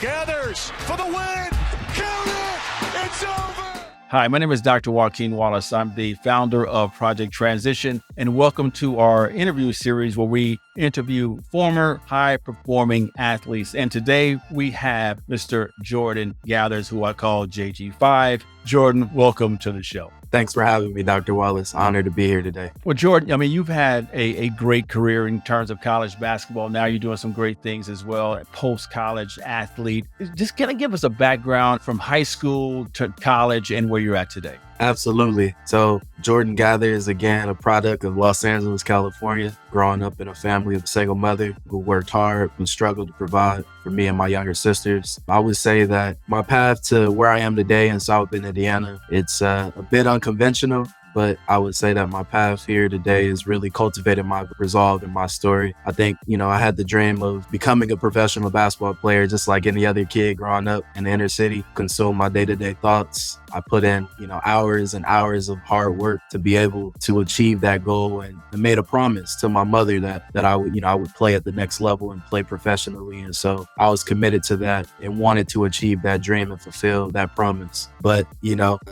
Gathers for the win. Count it. It's over. Hi, my name is Dr. Joaquin Wallace. I'm the founder of Project Transition, and welcome to our interview series where we interview former high-performing athletes. And today we have Mr. Jordan Gathers, who I call JG5. Jordan, welcome to the show. Thanks for having me, Dr. Wallace. Honored to be here today. Well, Jordan, I mean, you've had a great career in terms of college basketball. Now you're doing some great things as well, a post-college athlete. Just kind of give us a background from high school to college and where you're at today. Absolutely. So Jordan Gathers, again, a product of Los Angeles, California, growing up in a family of a single mother who worked hard and struggled to provide for me and my younger sisters. I would say that my path to where I am today in South Bend, Indiana, it's a bit unconventional. But I would say that my path here today has really cultivated my resolve and my story. I think, I had the dream of becoming a professional basketball player, just like any other kid growing up in the inner city, consume my day-to-day thoughts. I put in, hours and hours of hard work to be able to achieve that goal, and I made a promise to my mother that I would play at the next level and play professionally. And so I was committed to that and wanted to achieve that dream and fulfill that promise. But,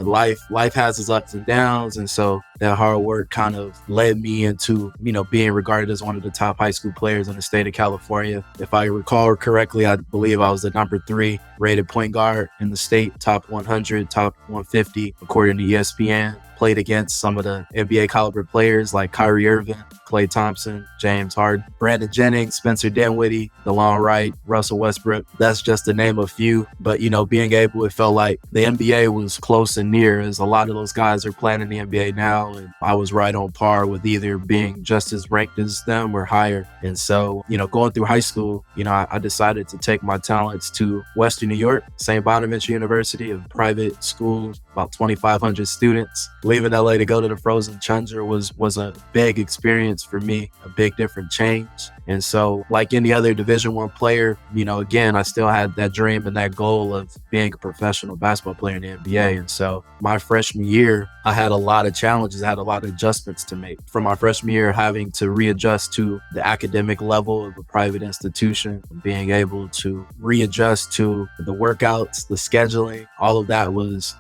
life has its ups and downs. And so that hard work kind of led me into, being regarded as one of the top high school players in the state of California. If I recall correctly, I believe I was the number 3 rated point guard in the state, top 100, top 150, according to ESPN. Played against some of the NBA caliber players like Kyrie Irving, Klay Thompson, James Harden, Brandon Jennings, Spencer Dinwiddie, DeLon Wright, Russell Westbrook. That's just to name a few. But, it felt like the NBA was close and near, as a lot of those guys are playing in the NBA now. And I was right on par with either being just as ranked as them or higher. And so, going through high school, I decided to take my talents to Western New York, St. Bonaventure University, a private school, about 2,500 students. Leaving LA to go to the frozen tundra was a big experience for me, a big different change. And so, like any other Division I player, again, I still had that dream and that goal of being a professional basketball player in the NBA. And so my freshman year, I had a lot of challenges. I had a lot of adjustments to make. From my freshman year, having to readjust to the academic level of a private institution, being able to readjust to the workouts, the scheduling, all of that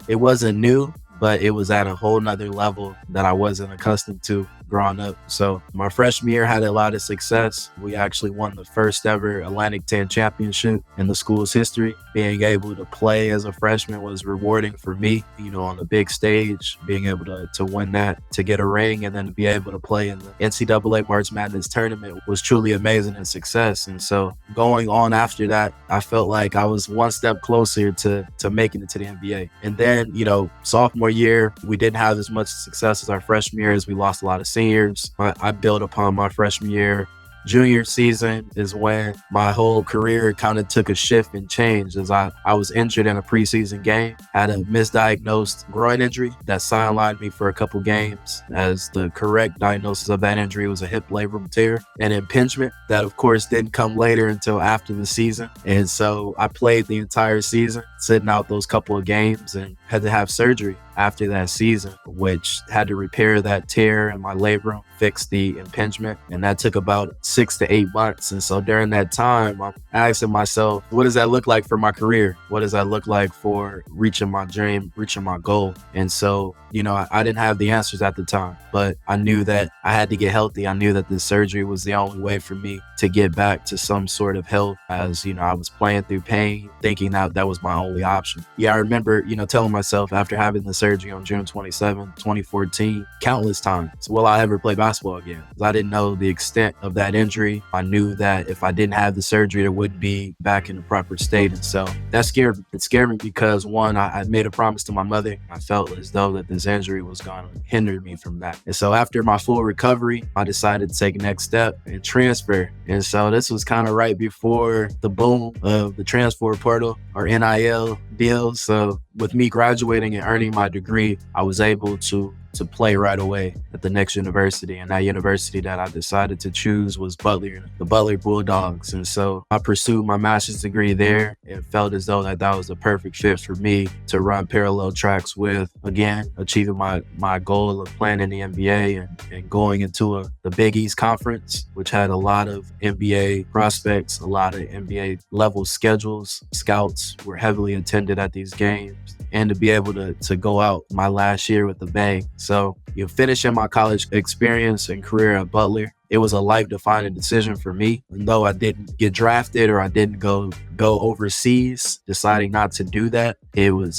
it wasn't new, but it was at a whole nother level that I wasn't accustomed to growing up. So my freshman year had a lot of success. We actually won the first ever Atlantic 10 championship in the school's history. Being able to play as a freshman was rewarding for me, on the big stage, being able to win that, to get a ring, and then to be able to play in the NCAA March Madness tournament was truly amazing and success. And so going on after that, I felt like I was one step closer to making it to the NBA. And then, sophomore year, we didn't have as much success as our freshman year, as we lost a lot of seniors. I built upon my freshman year. Junior season is when my whole career kind of took a shift and change, as I was injured in a preseason game, had a misdiagnosed groin injury that sidelined me for a couple games, as the correct diagnosis of that injury was a hip labrum tear and impingement that, of course, didn't come later until after the season. And so I played the entire season, sitting out those couple of games, and had to have surgery after that season, which had to repair that tear in my labrum, fix the impingement. And that took about 6 to 8 months. And so during that time, I'm asking myself, what does that look like for my career? What does that look like for reaching my dream, reaching my goal? And so, I didn't have the answers at the time, but I knew that I had to get healthy. I knew that this surgery was the only way for me to get back to some sort of health, as, I was playing through pain, thinking that was my only option. Yeah, I remember, telling myself after having the surgery on June 27, 2014, countless times, will I ever play basketball again? I didn't know the extent of that injury. I knew that if I didn't have the surgery, it wouldn't be back in the proper state. And so that scared me. It scared me because, one, I made a promise to my mother. I felt as though that this injury was going to hinder me from that. And so after my full recovery, I decided to take a next step and transfer. And so this was kind of right before the boom of the transfer portal, or NIL deals. So with me graduating and earning my degree, I was able to to play right away at the next university. And that university that I decided to choose was Butler, the Butler Bulldogs. And so I pursued my master's degree there and felt as though that was the perfect fit for me to run parallel tracks with, again, achieving my goal of playing in the NBA and going into the Big East Conference, which had a lot of NBA prospects, a lot of NBA level schedules. Scouts were heavily attended at these games, and to be able to go out my last year with a bang. So finishing my college experience and career at Butler, it was a life-defining decision for me. And though I didn't get drafted or I didn't go overseas, deciding not to do that,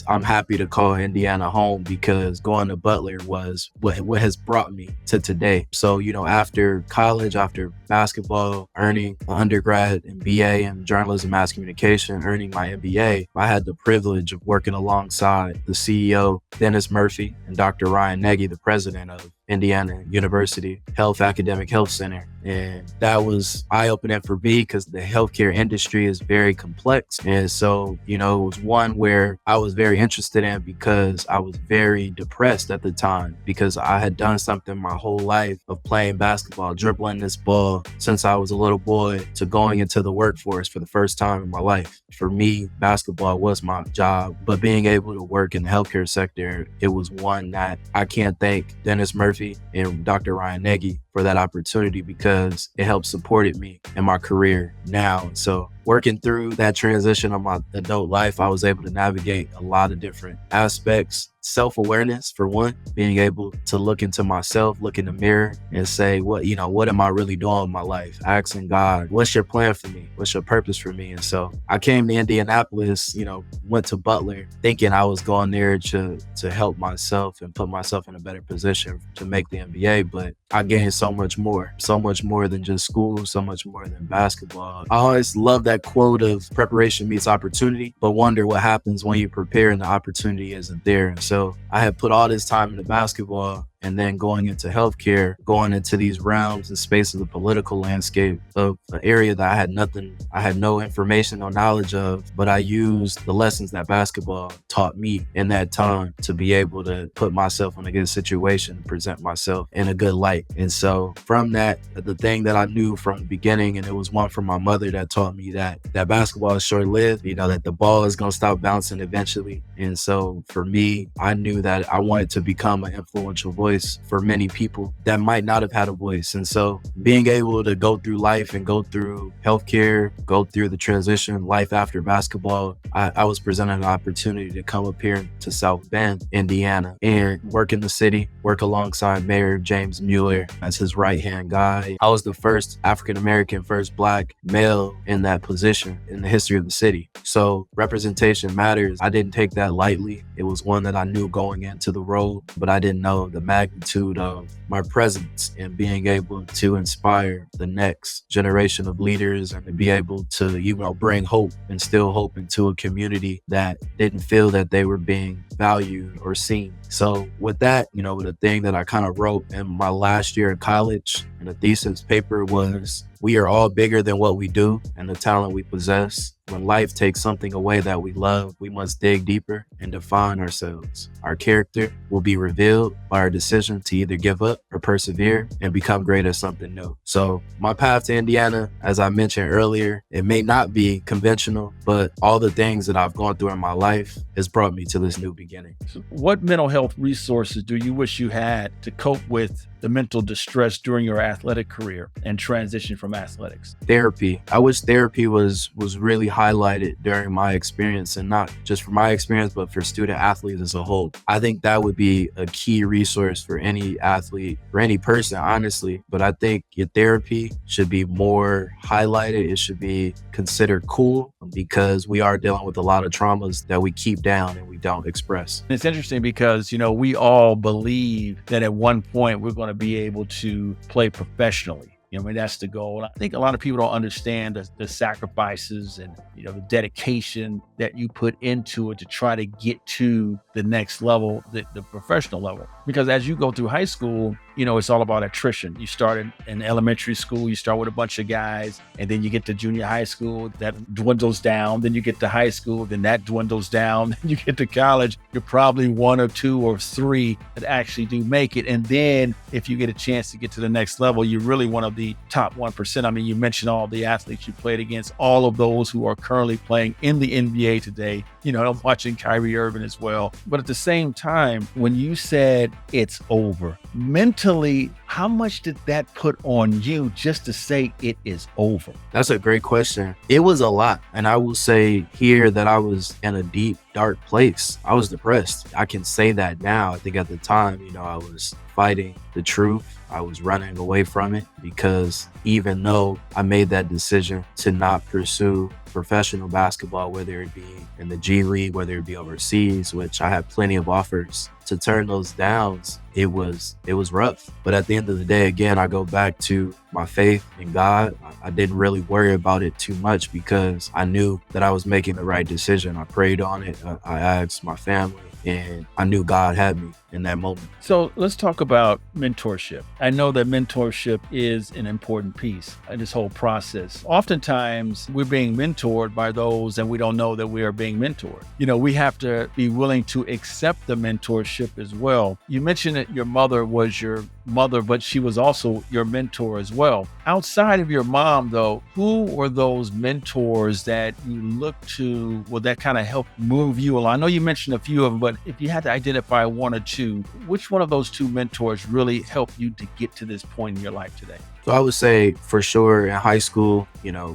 I'm happy to call Indiana home, because going to Butler was what has brought me to today. So, after college, after basketball, earning an undergrad and BA in journalism, mass communication, earning my MBA, I had the privilege of working alongside the CEO, Dennis Murphy, and Dr. Ryan Nagy, the president of Indiana University Academic Health Center. And that was eye-opening for me, because the healthcare industry is very complex. And so, it was one where I was very interested in, because I was very depressed at the time, because I had done something my whole life of playing basketball, dribbling this ball since I was a little boy, to going into the workforce for the first time in my life. For me, basketball was my job, but being able to work in the healthcare sector, it was one that I can't thank Dennis Murphy and Dr. Ryan Nagy for that opportunity, because it helped supported me in my career now. So working through that transition of my adult life, I was able to navigate a lot of different aspects. Self-awareness, for one, being able to look into myself, look in the mirror and say, what am I really doing with my life? Asking God, what's your plan for me? What's your purpose for me? And so I came to Indianapolis, went to Butler thinking I was going there to help myself and put myself in a better position to make the NBA. But I gained so much more than just school, so much more than basketball. I always love that quote of preparation meets opportunity, but wonder what happens when you prepare and the opportunity isn't there. And so I had put all this time into basketball, and then going into healthcare, going into these realms and space of the political landscape of an area that I had no information or knowledge of, but I used the lessons that basketball taught me in that time to be able to put myself in a good situation, present myself in a good light. And so from that, the thing that I knew from the beginning, and it was one from my mother that taught me that basketball is short-lived, that the ball is going to stop bouncing eventually. And so for me, I knew that I wanted to become an influential voice for many people that might not have had a voice. And so being able to go through life and go through healthcare, go through the transition, life after basketball, I was presented an opportunity to come up here to South Bend, Indiana, and work in the city, work alongside Mayor James Mueller as his right-hand guy. I was the first African-American, first Black male in that position in the history of the city. So representation matters. I didn't take that lightly. It was one that I knew going into the role, but I didn't know the magnitude of my presence and being able to inspire the next generation of leaders, and to be able to, bring hope, instill hope into a community that didn't feel that they were being valued or seen. So with that, the thing that I kind of wrote in my last year of college, and the thesis paper was, we are all bigger than what we do and the talent we possess. When life takes something away that we love, we must dig deeper and define ourselves. Our character will be revealed by our decision to either give up or persevere and become great at something new. So my path to Indiana, as I mentioned earlier, it may not be conventional, but all the things that I've gone through in my life has brought me to this new beginning. So what mental health resources do you wish you had to cope with the mental distress during your athletic career and transition from athletics? Therapy. I wish therapy was really highlighted during my experience, and not just for my experience, but for student athletes as a whole. I think that would be a key resource for any athlete, for any person, honestly. But I think your therapy should be more highlighted. It should be considered cool, because we are dealing with a lot of traumas that we keep down and we don't express. It's interesting because, we all believe that at one point we're going to be able to play professionally. That's the goal. I think a lot of people don't understand the sacrifices and, the dedication that you put into it to try to get to the next level, the professional level. Because as you go through high school, it's all about attrition. You start in elementary school, you start with a bunch of guys, and then you get to junior high school, that dwindles down. Then you get to high school, then that dwindles down. Then you get to college, you're probably one or two or three that actually do make it. And then if you get a chance to get to the next level, you're really one of the top 1%. I mean, you mentioned all the athletes you played against, all of those who are currently playing in the NBA today. I'm watching Kyrie Irving as well. But at the same time, when you said it's over, mentally, how much did that put on you just to say it is over? That's a great question. It was a lot. And I will say here that I was in a deep, dark place. I was depressed. I can say that now. I think at the time, I was fighting the truth. I was running away from it because even though I made that decision to not pursue professional basketball, whether it be in the G League, whether it be overseas, which I had plenty of offers, to turn those down, it was rough. But at the end of the day, again, I go back to my faith in God. I didn't really worry about it too much because I knew that I was making the right decision. I prayed on it. I asked my family, and I knew God had me in that moment. So let's talk about mentorship. I know that mentorship is an important piece in this whole process. Oftentimes we're being mentored by those and we don't know that we are being mentored. We have to be willing to accept the mentorship as well. You mentioned that your mother was your mother, but she was also your mentor as well. Outside of your mom, though, who were those mentors that you look to, that kind of help move you along? I know you mentioned a few of them, but if you had to identify one or two, which one of those two mentors really helped you to get to this point in your life today? So I would say for sure in high school,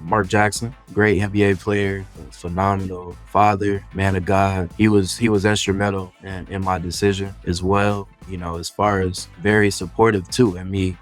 Mark Jackson, great NBA player, phenomenal father, man of God. He was instrumental in my decision as well. As far as very supportive too, and me,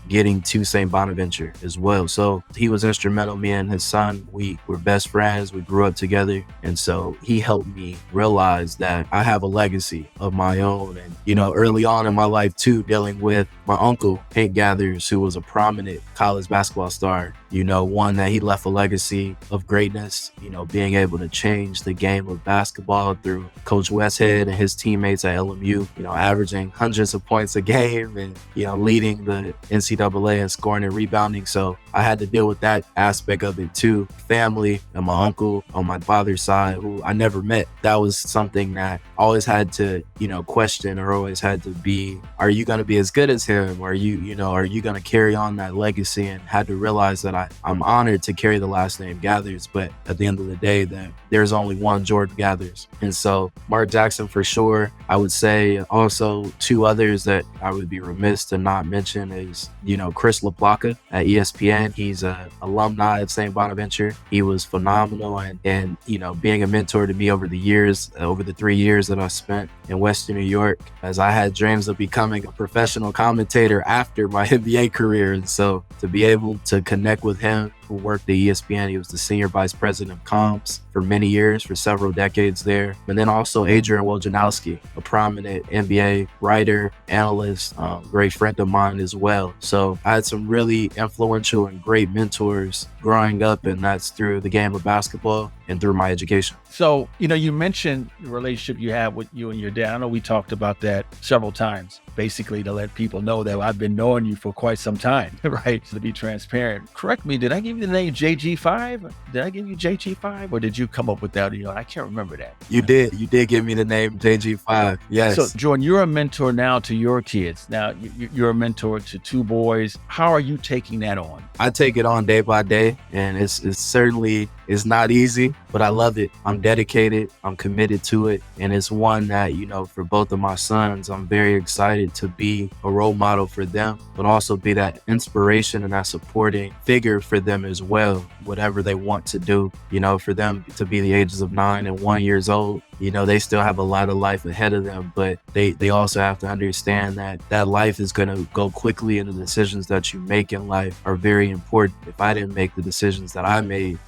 getting to St. Bonaventure as well. So he was instrumental. Me and his son, we were best friends. We grew up together. And so he helped me realize that I have a legacy of my own. And, early on in my life too, dealing with my uncle, Hank Gathers, who was a prominent college basketball star, one that he left a legacy of greatness, being able to change the game of basketball through Coach Westhead and his teammates at LMU, averaging hundreds of points a game and, leading the NCAA in scoring and rebounding. So I had to deal with that aspect of it too. Family and my uncle on my father's side, who I never met. That was something that I always had to, question, or always had to be, are you going to be as good as him? Or are you going to carry on that legacy? And had to realize that I'm honored to carry the last name Gathers, but at the end of the day, that there's only one Jordan Gathers. And so Mark Jackson for sure. I would say also two others that I would be remiss to not mention is, Chris LaPlaca at ESPN. He's an alumni of St. Bonaventure. He was phenomenal and being a mentor to me over the 3 years that I spent in Western New York, as I had dreams of becoming a professional commentator after my NBA career. And so to be able to connect with him, who worked at ESPN. He was the senior vice president of comms for many years, for several decades there. And then also Adrian Wojnarowski, a prominent NBA writer, analyst, great friend of mine as well. So I had some really influential and great mentors growing up, and that's through the game of basketball and through my education. So, you mentioned the relationship you have with you and your dad. I know we talked about that several times, basically to let people know that I've been knowing you for quite some time, right? To be transparent. Correct me, did I give you the name JG5? Did I give you JG5? Or did you come up with that? I can't remember that. You did give me the name JG5. Yes. So, Jordan, you're a mentor now to your kids. Now, you're a mentor to two boys. How are you taking that on? I take it on day by day, and it's certainly not easy, but I love it. I'm dedicated. I'm committed to it. And it's one that, for both of my sons, I'm very excited to be a role model for them, but also be that inspiration and that supporting figure for them as well, whatever they want to do, for them to be the ages of 9 and 1 years old. They still have a lot of life ahead of them, but they also have to understand that life is going to go quickly, and the decisions that you make in life are very important. If I didn't make the decisions that I made,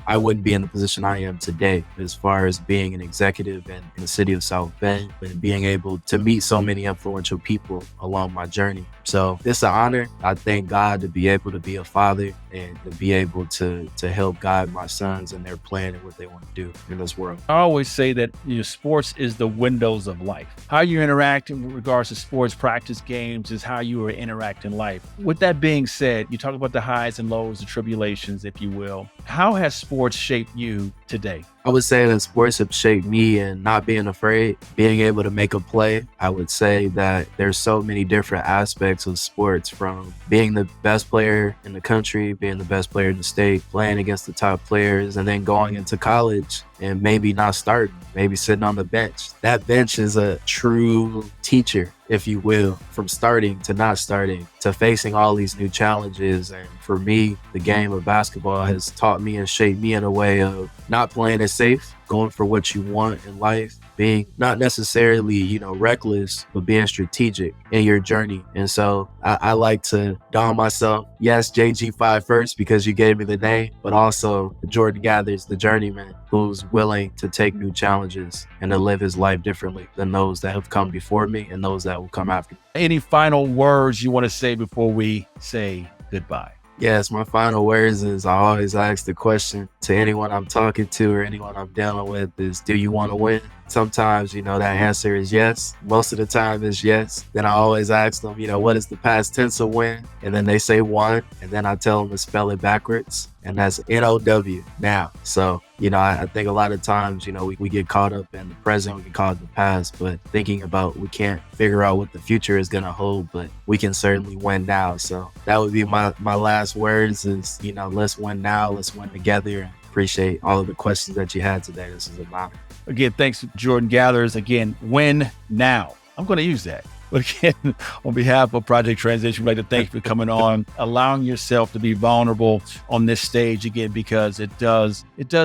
I wouldn't be in the position I am today, as far as being an executive in the city of South Bend and being able to meet so many influential people along my journey. So it's an honor. I thank God to be able to be a father and to be able to help guide my sons in their plan and what they want to do in this world. I always say that that sports is the windows of life. How you interact in regards to sports practice games is how you interact in life. With that being said, you talk about the highs and lows, the tribulations, if you will. How has sports shaped you today? I would say that sports have shaped me in not being afraid, being able to make a play. I would say that there's so many different aspects of sports, from being the best player in the country, being the best player in the state, playing against the top players, and then going into college and maybe not starting, maybe sitting on the bench. That bench is a true teacher, if you will, from starting to not starting to facing all these new challenges. And for me, the game of basketball has taught me and shaped me in a way of not playing it safe, going for what you want in life, being not necessarily, reckless, but being strategic in your journey. And so I like to don myself, yes, JG5 first because you gave me the name, but also Jordan Gathers, the journeyman, who's willing to take new challenges and to live his life differently than those that have come before me and those that will come after me. Any final words you want to say before we say goodbye? Yes, my final words is I always ask the question to anyone I'm talking to or anyone I'm dealing with is, do you want to win? Sometimes, that answer is yes. Most of the time is yes. Then I always ask them, what is the past tense of win? And then they say won. And then I tell them to spell it backwards. And that's N-O-W, now. So, I think a lot of times, we get caught up in the present, we get caught up in the past, but thinking about we can't figure out what the future is going to hold, but we can certainly win now. So that would be my last words is, let's win now, let's win together. Appreciate all of the questions that you had today. This is an honor. Again, thanks, Jordan Gathers. Again, win now. I'm going to use that. But again, on behalf of Project Transition, we'd like to thank you for coming on, allowing yourself to be vulnerable on this stage again, because it does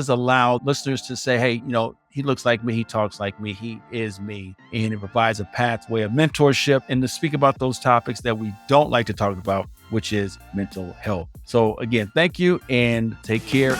allow listeners to say, hey, he looks like me, he talks like me, he is me. And it provides a pathway of mentorship and to speak about those topics that we don't like to talk about, which is mental health. So again, thank you and take care.